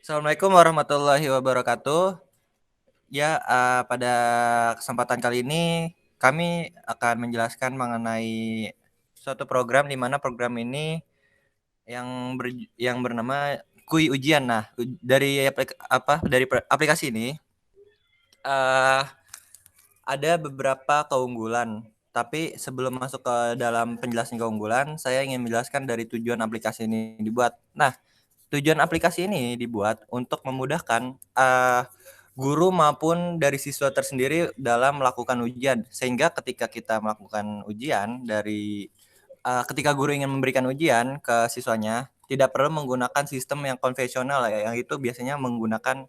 Assalamualaikum warahmatullahi wabarakatuh. Ya, pada kesempatan kali ini kami akan menjelaskan mengenai suatu program di mana program ini yang bernama Kui Ujian. Nah, dari aplikasi ini eh, ada beberapa keunggulan. Tapi sebelum masuk ke dalam penjelasan keunggulan, saya ingin menjelaskan dari tujuan aplikasi ini dibuat. Nah, tujuan aplikasi ini dibuat untuk memudahkan guru maupun dari siswa tersendiri dalam melakukan ujian. Sehingga ketika kita melakukan ujian ketika guru ingin memberikan ujian ke siswanya, tidak perlu menggunakan sistem yang konvensional ya, yang itu biasanya menggunakan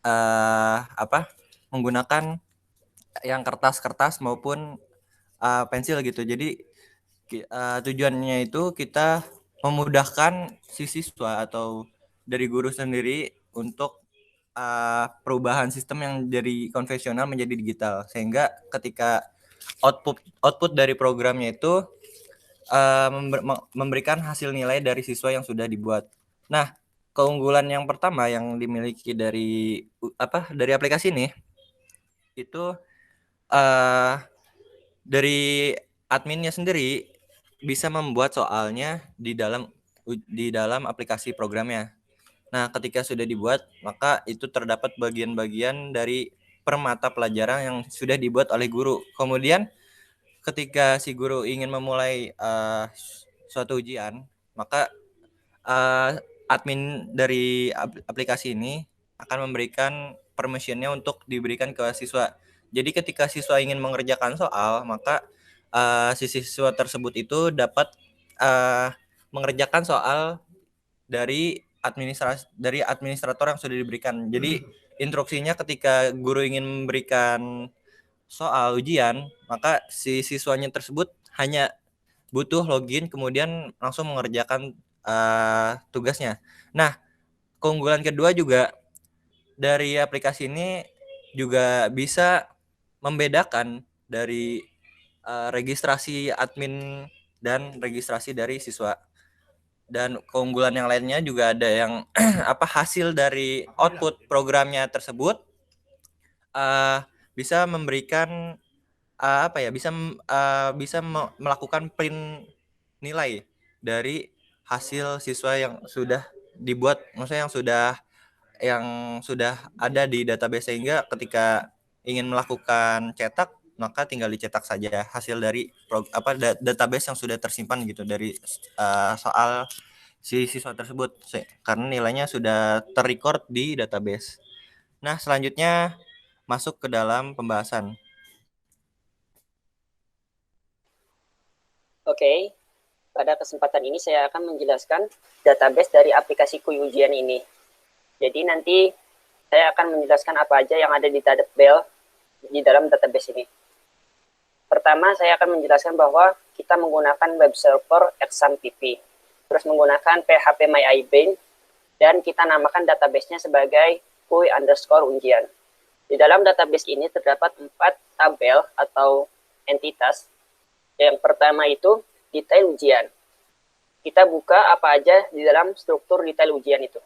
uh, apa? Menggunakan yang kertas-kertas maupun pensil gitu. Jadi tujuannya itu kita memudahkan si siswa atau dari guru sendiri untuk perubahan sistem yang dari konvensional menjadi digital, sehingga ketika output dari programnya itu memberikan hasil nilai dari siswa yang sudah dibuat. Nah, keunggulan yang pertama yang dimiliki dari aplikasi ini itu uh, dari adminnya sendiri bisa membuat soalnya di dalam aplikasi programnya. Nah, ketika sudah dibuat, maka itu terdapat bagian-bagian dari per mata pelajaran yang sudah dibuat oleh guru. Kemudian, ketika si guru ingin memulai suatu ujian, maka admin dari aplikasi ini akan memberikan permissionnya untuk diberikan ke siswa. Jadi ketika siswa ingin mengerjakan soal, maka si siswa tersebut itu dapat uh, mengerjakan soal dari administrator yang sudah diberikan. Jadi instruksinya ketika guru ingin memberikan soal ujian, maka si siswanya tersebut hanya butuh login kemudian langsung mengerjakan tugasnya. Nah, keunggulan kedua juga dari aplikasi ini juga bisa membedakan dari registrasi admin dan registrasi dari siswa. Dan keunggulan yang lainnya juga ada yang hasil dari output programnya tersebut uh, bisa memberikan bisa melakukan print nilai dari hasil siswa yang sudah dibuat, maksudnya yang sudah ada di database, sehingga ketika ingin melakukan cetak maka tinggal dicetak saja hasil dari database yang sudah tersimpan gitu dari soal si siswa tersebut, karena nilainya sudah terrecord di database. Nah, selanjutnya masuk ke dalam pembahasan. Oke, pada kesempatan ini saya akan menjelaskan database dari aplikasi Kui Ujian ini. Jadi nanti saya akan menjelaskan apa aja yang ada di dalam database ini. Pertama, saya akan menjelaskan bahwa kita menggunakan web server XAMPP, terus menggunakan PHP MyIBank, dan kita namakan database-nya sebagai Kui_Ujian. Di dalam database ini terdapat 4 tabel atau entitas. Yang pertama itu detail ujian. Kita buka apa aja di dalam struktur detail ujian itu.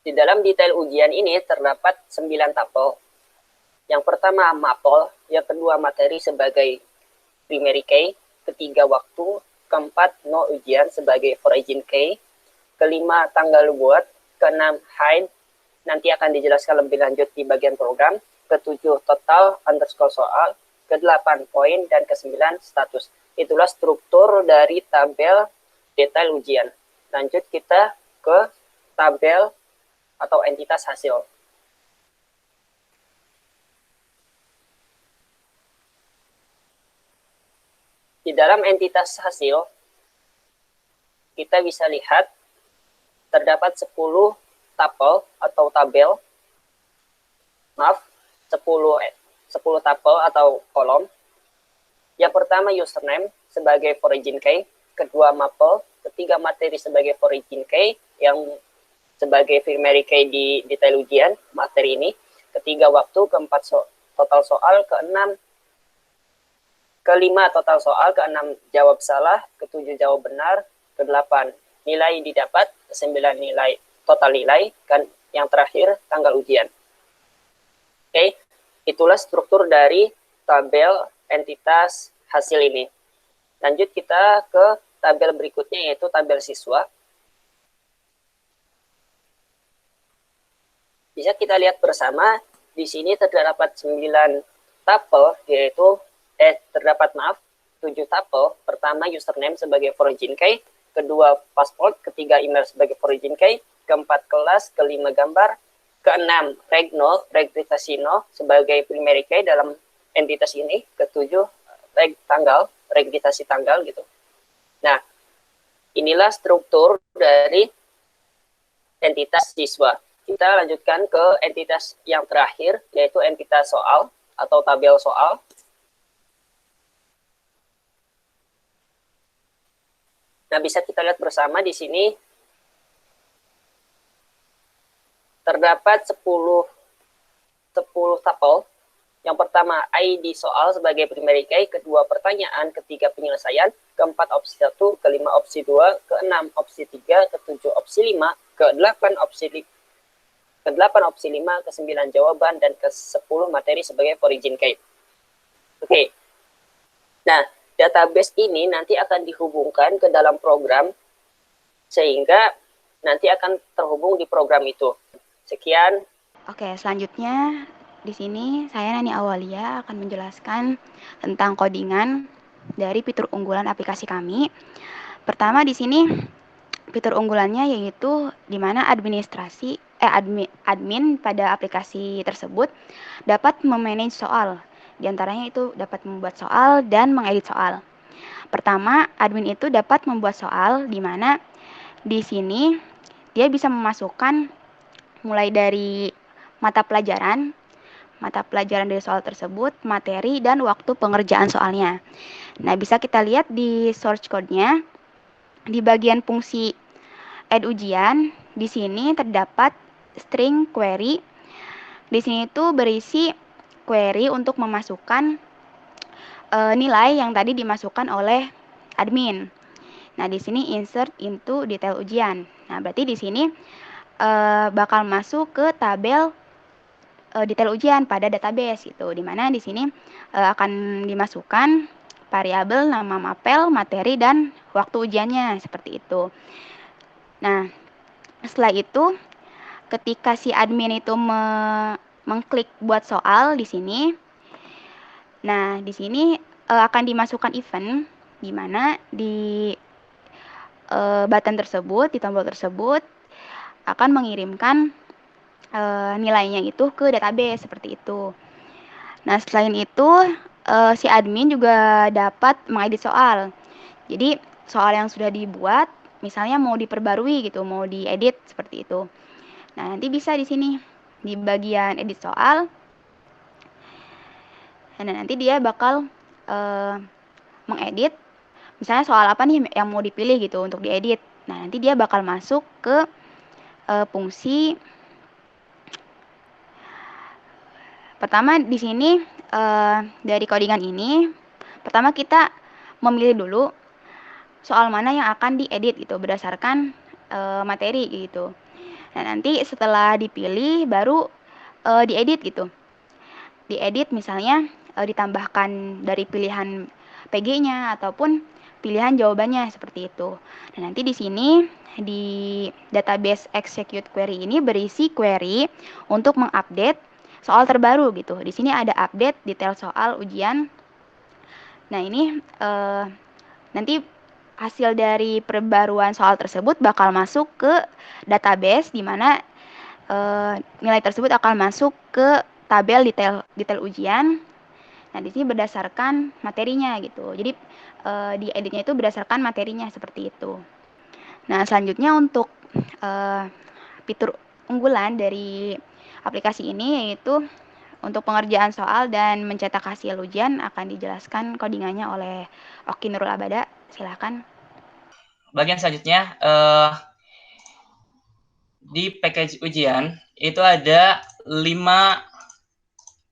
Di dalam detail ujian ini terdapat 9 tabel. Yang pertama mapel, yang kedua materi sebagai primary key, ketiga waktu, keempat no ujian sebagai origin key, kelima tanggal buat, keenam hide, nanti akan dijelaskan lebih lanjut di bagian program, ketujuh total underscore soal, ke-8 poin, dan ke-9 status. Itulah struktur dari tabel detail ujian. Lanjut kita ke tabel atau entitas hasil. Di dalam entitas hasil, kita bisa lihat terdapat 10 tabel atau tabel. Maaf, 10 tabel atau kolom. Yang pertama username sebagai origin key, kedua mapel, ketiga materi sebagai origin key yang sebagai primary key di detail ujian materi ini, ketiga waktu, keempat total soal, ke-6 ke-5 total soal, ke-6 jawab salah, ke-7 jawab benar, ke-8 nilai didapat, ke-9 nilai total nilai, kan yang terakhir tanggal ujian. Oke, itulah struktur dari tabel entitas hasil ini. Lanjut kita ke tabel berikutnya, yaitu tabel siswa. Bisa kita lihat bersama, di sini terdapat 9 tabel, yaitu terdapat 7 tabel. Pertama, username sebagai origin key, kedua password, ketiga email sebagai origin key, keempat kelas, kelima gambar, keenam reg 0, registrasi 0 sebagai primary key dalam entitas ini, ketujuh reg tanggal, registrasi tanggal gitu. Nah, inilah struktur dari entitas siswa. Kita lanjutkan ke entitas yang terakhir, yaitu entitas soal atau tabel soal. Nah, bisa kita lihat bersama di sini terdapat 10 tabel. Yang pertama, ID soal sebagai primary key, kedua pertanyaan, ketiga penyelesaian, keempat opsi 1, kelima opsi 2, keenam opsi 3, ketujuh opsi 5, ke-8 opsi 5, ke-9 jawaban, dan ke-10 materi sebagai origin key. Oke. Nah, database ini nanti akan dihubungkan ke dalam program, sehingga nanti akan terhubung di program itu. Sekian. Oke, selanjutnya di sini saya Nani Awalia akan menjelaskan tentang codingan dari fitur unggulan aplikasi kami. Pertama di sini fitur unggulannya yaitu di mana admin pada aplikasi tersebut dapat memanage soal. Di antaranya itu dapat membuat soal dan mengedit soal. Pertama, admin itu dapat membuat soal di mana di sini dia bisa memasukkan mulai dari mata pelajaran dari soal tersebut, materi, dan waktu pengerjaan soalnya. Nah, bisa kita lihat di source code-nya, di bagian fungsi add ujian, di sini terdapat string query. Di sini itu berisi query untuk memasukkan nilai yang tadi dimasukkan oleh admin. Nah, di sini insert into detail ujian. Nah, berarti di sini bakal masuk ke tabel detail ujian pada database itu, di mana di sini akan dimasukkan variabel nama mapel, materi, dan waktu ujiannya seperti itu. Nah, setelah itu ketika si admin itu mengklik buat soal di sini, nah di sini akan dimasukkan event di mana di button tersebut, di tombol tersebut akan mengirimkan nilainya itu ke database seperti itu. Nah, selain itu si admin juga dapat mengedit soal. Jadi soal yang sudah dibuat, misalnya mau diperbarui gitu, mau diedit seperti itu. Nah, nanti bisa di sini di bagian edit soal. Dan nanti dia bakal mengedit. Misalnya soal apa nih yang mau dipilih gitu untuk diedit. Nah, nanti dia bakal masuk ke fungsi. Pertama di sini dari codingan ini, pertama kita memilih dulu soal mana yang akan diedit gitu berdasarkan materi gitu. Nah, nanti setelah dipilih baru diedit gitu. Diedit misalnya ditambahkan dari pilihan PG-nya ataupun pilihan jawabannya seperti itu. Nah, nanti di sini di database execute query ini berisi query untuk mengupdate soal terbaru gitu. Di sini ada update detail soal ujian. Nah, ini nanti hasil dari perbaruan soal tersebut bakal masuk ke database di mana nilai tersebut akan masuk ke tabel detail ujian. Nah, di sini berdasarkan materinya gitu. Jadi di editnya itu berdasarkan materinya seperti itu. Nah, selanjutnya untuk fitur unggulan dari aplikasi ini yaitu untuk pengerjaan soal dan mencetak hasil ujian akan dijelaskan codingannya oleh Oki Nurul Abada. Silakan. Bagian selanjutnya di package ujian itu ada 5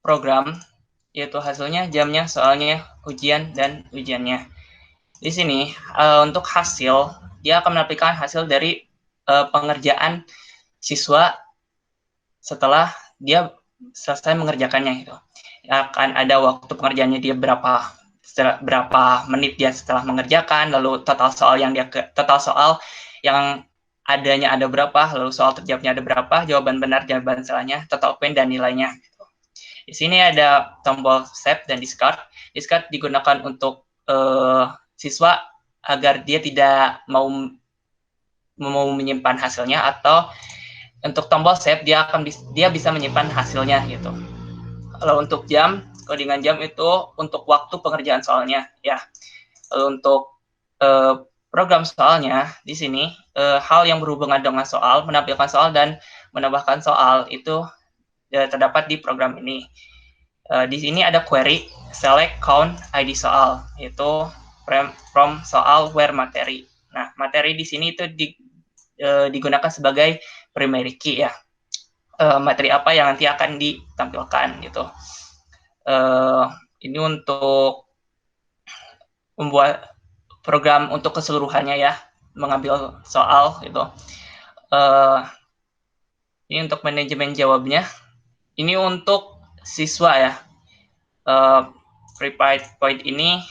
program yaitu hasilnya, jamnya, soalnya, ujian, dan ujiannya. Di sini untuk hasil, dia akan menampilkan hasil dari pengerjaan siswa setelah dia selesai mengerjakannya gitu. Akan ada waktu pengerjaannya dia berapa menit dia setelah mengerjakan, lalu total soal yang adanya ada berapa, lalu soal terjawabnya ada berapa, jawaban benar, jawaban salahnya, total poin dan nilainya. Di sini ada tombol save dan discard. Discard digunakan untuk siswa agar dia tidak mau menyimpan hasilnya, atau untuk tombol save dia bisa menyimpan hasilnya gitu. Kalau untuk jam, codingan jam itu untuk waktu pengerjaan soalnya ya. Lalu untuk program soalnya di sini hal yang berhubungan dengan soal, menampilkan soal dan menambahkan soal itu terdapat di program ini. Di sini ada query, select, count, ID soal, yaitu from soal, where materi. Nah, materi di sini itu digunakan sebagai primary key ya. Materi apa yang nanti akan ditampilkan gitu. Ini untuk membuat program untuk keseluruhannya ya, mengambil soal gitu. Ini untuk manajemen jawabnya. Ini untuk siswa ya. Prepared point ini,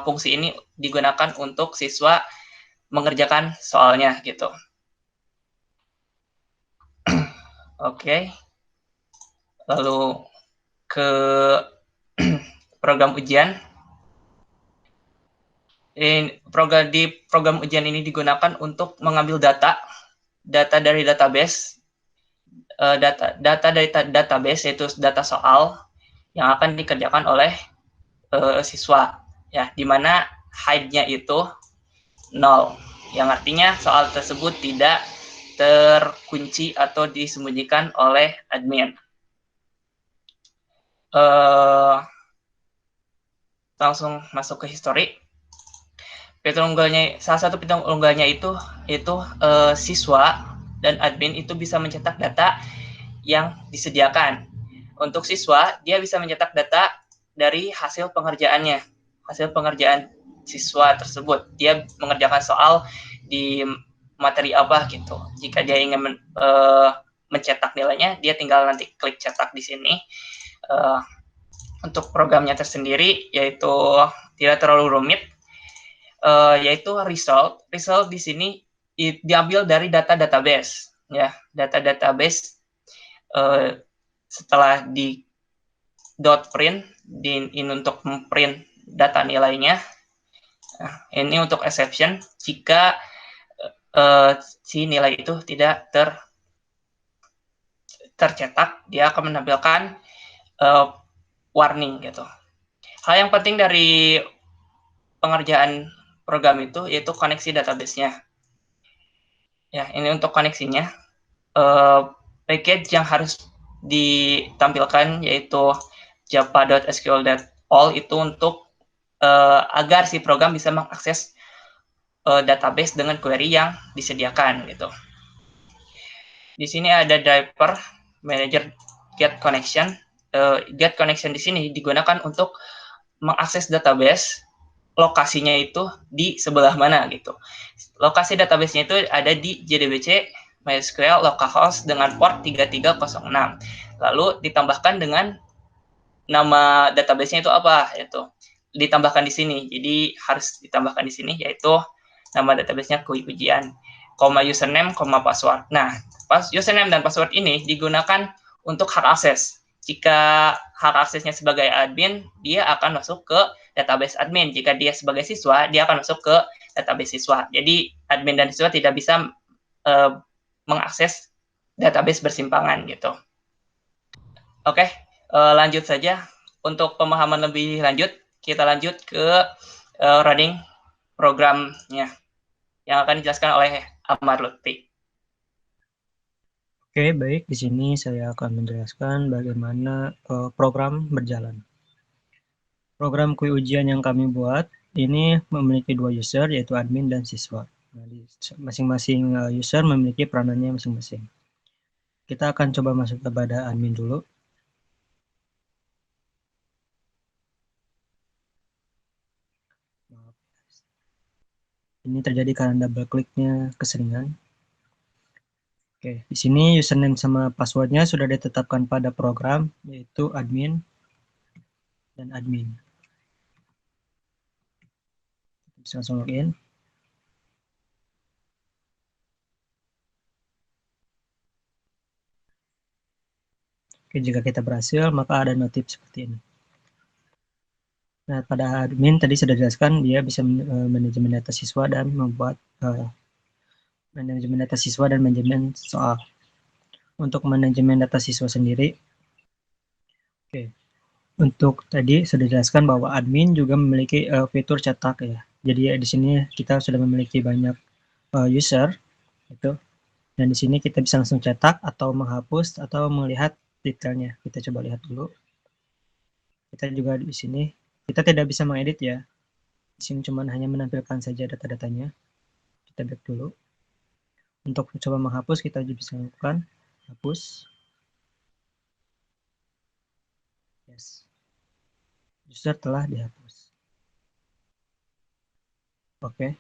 fungsi ini digunakan untuk siswa mengerjakan soalnya gitu. Oke. Lalu ke program ujian. Di program ujian ini digunakan untuk mengambil data dari database, data dari database yaitu data soal yang akan dikerjakan oleh siswa ya, dimana hide-nya itu 0, yang artinya soal tersebut tidak terkunci atau disembunyikan oleh admin. Langsung masuk ke history. Salah satu fitur unggalnya itu siswa dan admin itu bisa mencetak data yang disediakan. Untuk siswa, dia bisa mencetak data dari hasil pengerjaan siswa tersebut. Dia mengerjakan soal di materi apa gitu. Jika dia ingin mencetak nilainya, dia tinggal nanti klik cetak di sini. Untuk programnya tersendiri, yaitu tidak terlalu rumit, yaitu result. Result di sini diambil dari data database ya. Data database setelah di .print ini untuk memprint data nilainya. Nah, ini untuk exception jika si nilai itu tidak tercetak, dia akan menampilkan warning gitu. Hal yang penting dari pengerjaan program itu yaitu koneksi database-nya. Ya, ini untuk koneksinya. Package yang harus ditampilkan yaitu java.sql.all itu untuk agar si program bisa mengakses database dengan query yang disediakan gitu. Di sini ada driver manager get connection. Get connection di sini digunakan untuk mengakses database, lokasinya itu di sebelah mana gitu. Lokasi database-nya itu ada di JDBC MySQL localhost dengan port 3306. Lalu ditambahkan dengan nama database-nya itu apa, yaitu ditambahkan di sini. Jadi harus ditambahkan di sini yaitu nama database-nya kui ujian, username, password. Nah, username dan password ini digunakan untuk hak akses. Jika hak aksesnya sebagai admin, dia akan masuk ke database admin. Jika dia sebagai siswa, dia akan masuk ke database siswa. Jadi admin dan siswa tidak bisa mengakses database bersimpangan gitu. Oke, lanjut saja. Untuk pemahaman lebih lanjut, kita lanjut ke running programnya yang akan dijelaskan oleh Ahmad Lutfi. Oke, baik. Di sini saya akan menjelaskan bagaimana program berjalan. Program kui ujian yang kami buat ini memiliki dua user, yaitu admin dan siswa. Nah, masing-masing user memiliki peranannya masing-masing. Kita akan coba masuk kepada admin dulu. Ini terjadi karena double kliknya keseringan. Oke, di sini username sama passwordnya sudah ditetapkan pada program, yaitu admin dan admin. Bisa langsung login. Oke, jika kita berhasil, maka ada notif seperti ini. Nah, pada admin tadi sudah dijelaskan, dia bisa manajemen data siswa dan membuat manajemen data siswa dan manajemen soal. Untuk manajemen data siswa sendiri, oke, untuk tadi sudah dijelaskan bahwa admin juga memiliki fitur cetak ya. Jadi di sini kita sudah memiliki banyak user, itu. Dan di sini kita bisa langsung cetak atau menghapus atau melihat detailnya. Kita coba lihat dulu. Kita juga di sini kita tidak bisa mengedit ya. Di sini cuma hanya menampilkan saja data-datanya. Kita back dulu. Untuk coba menghapus kita juga bisa lakukan hapus. Yes. User telah dihapus. Oke.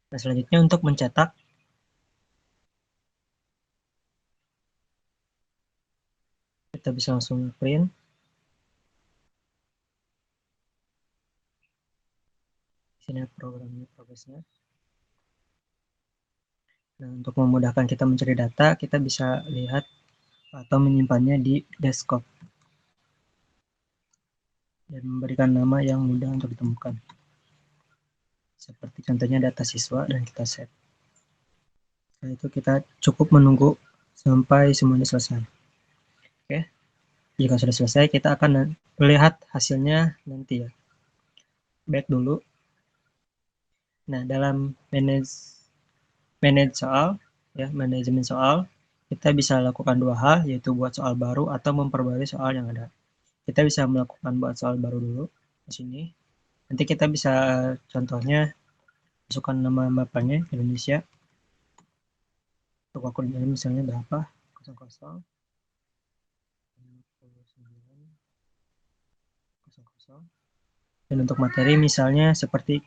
Nah, selanjutnya untuk mencetak, kita bisa langsung print. Sini programnya, progresnya. Nah, untuk memudahkan kita mencari data, kita bisa lihat atau menyimpannya di desktop dan memberikan nama yang mudah untuk ditemukan. Seperti contohnya data siswa dan kita save. Setelah itu kita cukup menunggu sampai semuanya selesai. Oke. Jika sudah selesai, kita akan melihat hasilnya nanti ya. Back dulu. Nah, dalam manage soal, ya, manajemen soal, kita bisa lakukan dua hal, yaitu buat soal baru atau memperbarui soal yang ada. Kita bisa melakukan buat soal baru dulu di sini. Nanti kita bisa contohnya masukkan nama bapaknya Indonesia. Untuk akun ini misalnya berapa? 00 00. Dan untuk materi misalnya seperti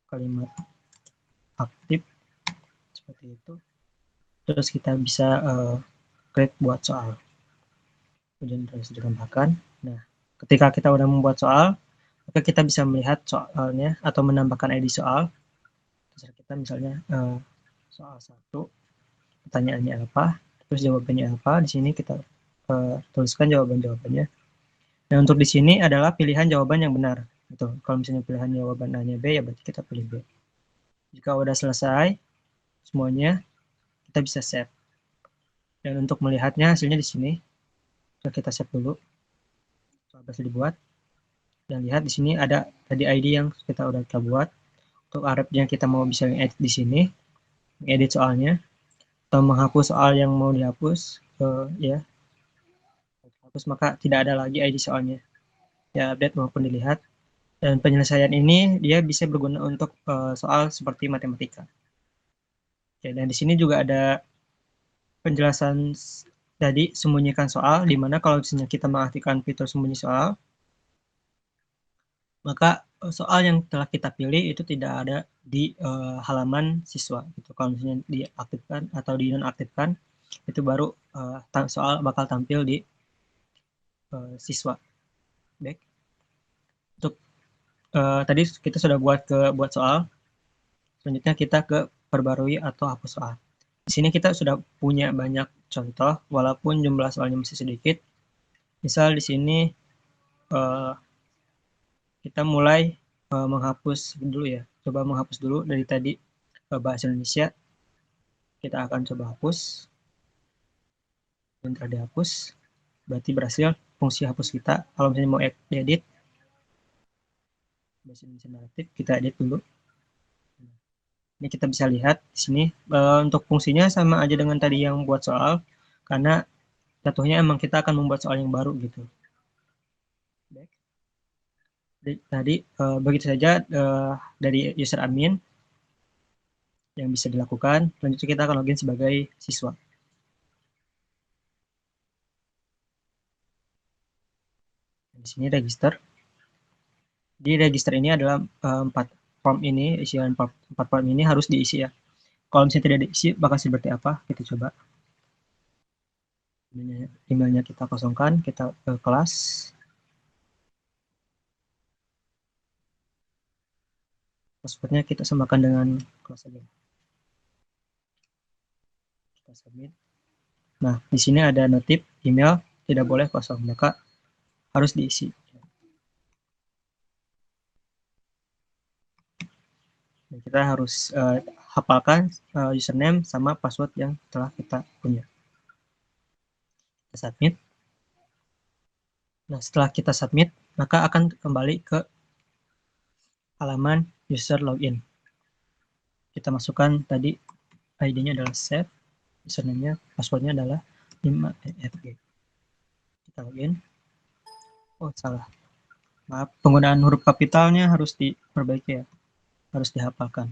kalimat aktif seperti itu. Terus kita bisa klik buat soal. Kemudian terus ditambahkan. Nah, ketika kita udah membuat soal, maka kita bisa melihat soalnya atau menambahkan ID soal. Terus kita misalnya soal 1, pertanyaannya apa, terus jawabannya apa. Di sini kita tuliskan jawabannya. Nah, untuk di sini adalah pilihan jawaban yang benar. Gitu. Kalau misalnya pilihan jawaban A-nya B, ya berarti kita pilih B. Jika udah selesai semuanya, kita bisa save. Dan untuk melihatnya hasilnya di sini, kita save dulu. Berhasil dibuat. Dan lihat di sini ada tadi ID yang kita udah buat. Untuk arabnya kita mau bisa edit di sini, edit soalnya, atau menghapus soal yang mau dihapus, ya. Hapus maka tidak ada lagi ID soalnya. Ya, update maupun dilihat. Dan penyelesaian ini dia bisa berguna untuk soal seperti matematika. Oke, dan di sini juga ada penjelasan tadi sembunyikan soal, di mana kalau misalnya kita mengaktifkan fitur sembunyi soal, maka soal yang telah kita pilih itu tidak ada di halaman siswa. Gitu. Kalau misalnya diaktifkan atau dinonaktifkan, itu baru soal bakal tampil di siswa. Baik. Untuk tadi kita sudah buat soal. Selanjutnya kita ke perbarui atau hapus soal. Di sini kita sudah punya banyak contoh, walaupun jumlah soalnya masih sedikit. Misal di sini kita mulai menghapus dulu ya. Coba menghapus dulu dari tadi bahasa Indonesia. Kita akan coba hapus. Dan telah dihapus. Berarti berhasil fungsi hapus kita. Kalau misalnya mau edit, bahasa Indonesia naratif, kita edit dulu. Ini kita bisa lihat di sini untuk fungsinya sama aja dengan tadi yang buat soal, karena jatuhnya emang kita akan membuat soal yang baru gitu. Baik. Tadi begitu saja dari user admin yang bisa dilakukan. Selanjutnya kita akan login sebagai siswa. Di sini register. Di register ini adalah 4 form ini, isian 4 form ini harus diisi ya. Kalau misalnya tidak diisi, bakal seperti apa? Kita coba. Emailnya kita kosongkan, kita ke kelas. Passwordnya kita samakan dengan kelas saja. Kita submit. Nah, di sini ada notif email tidak boleh kosong, maka harus diisi. Dan kita harus hafalkan username sama password yang telah kita punya. Kita submit. Nah, setelah kita submit, maka akan kembali ke halaman user login. Kita masukkan tadi ID-nya adalah save, username-nya, password-nya adalah 5EFG. Kita login. Oh, salah. Maaf, penggunaan huruf kapitalnya harus diperbaiki ya. Harus dihafalkan.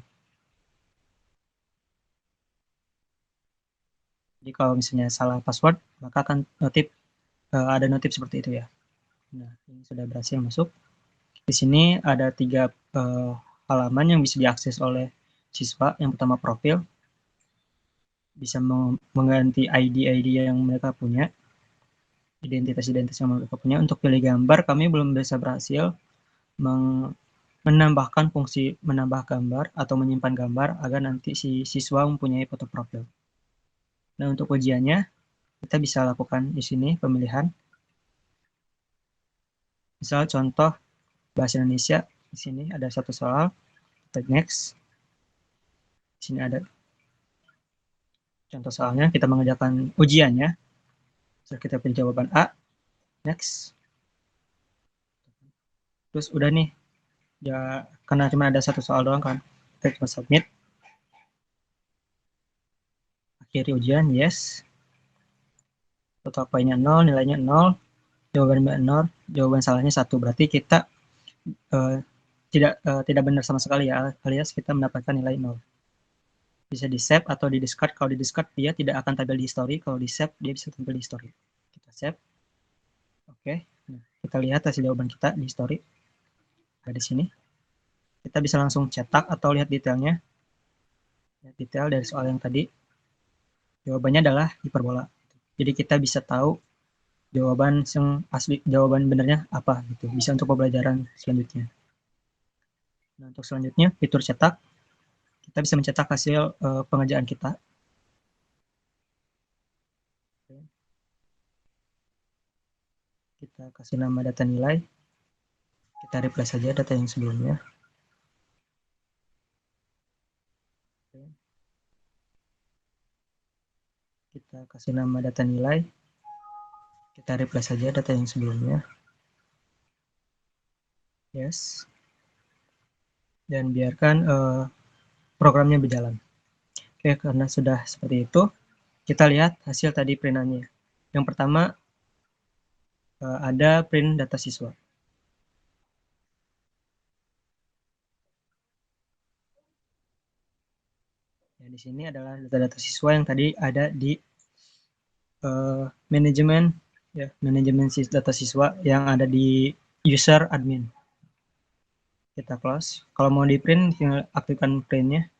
Jadi kalau misalnya salah password, maka akan ada notif seperti itu ya. Nah, ini sudah berhasil masuk. Di sini ada 3 halaman yang bisa diakses oleh siswa. Yang pertama profil, bisa mengganti ID-ID yang mereka punya, identitas-identitas yang mereka punya. Untuk pilih gambar, kami belum bisa berhasil menambahkan fungsi menambah gambar atau menyimpan gambar agar nanti si siswa mempunyai foto profil. Nah, untuk ujiannya, kita bisa lakukan di sini pemilihan. Misal contoh bahasa Indonesia, di sini ada satu soal, klik next. Di sini ada contoh soalnya, kita mengerjakan ujiannya. Setelah kita pilih jawaban A, next. Terus udah nih, ya karena cuma ada satu soal doang kan, kita cuma submit. Akhiri ujian, yes. Total poinnya 0, nilainya 0, jawaban 0, jawaban salahnya 1. Berarti kita tidak benar sama sekali ya, alias kita mendapatkan nilai 0. Bisa di save atau di discard. Kalau di discard dia tidak akan tampil di history, kalau di save dia bisa tampil di history. Kita save. Oke, nah, kita lihat hasil jawaban kita di history. Ada di sini. Kita bisa langsung cetak atau lihat detailnya. Lihat detail dari soal yang tadi. Jawabannya adalah hiperbola. Jadi kita bisa tahu jawaban yang asli, jawaban benernya apa gitu. Bisa untuk pembelajaran selanjutnya. Nah, untuk selanjutnya fitur cetak. Kita bisa mencetak hasil pengerjaan kita. Kita kasih nama data nilai. Kita replace saja data yang sebelumnya. Kita kasih nama data nilai. Kita replace saja data yang sebelumnya. Yes. Dan biarkan programnya berjalan. Oke, karena sudah seperti itu, kita lihat hasil tadi printannya. Yang pertama, ada print data siswa. Ya, di sini adalah data-data siswa yang tadi ada di manajemen data siswa yang ada di user admin. Kita close. Kalau mau di print, tinggal aktifkan printnya.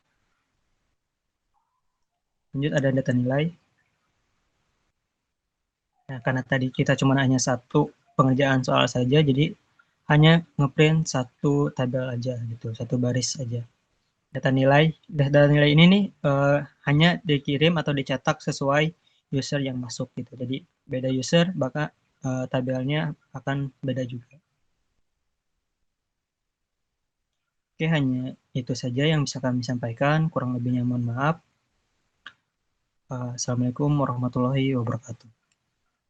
Lanjut ada data nilai. Nah, karena tadi kita cuma hanya satu pengerjaan soal saja, jadi hanya ngeprint satu tabel aja gitu, satu baris aja. Data nilai ini nih hanya dikirim atau dicetak sesuai user yang masuk gitu. Jadi beda user, maka tabelnya akan beda juga. Oke, hanya itu saja yang bisa kami sampaikan. Kurang lebihnya mohon maaf. Assalamualaikum warahmatullahi wabarakatuh.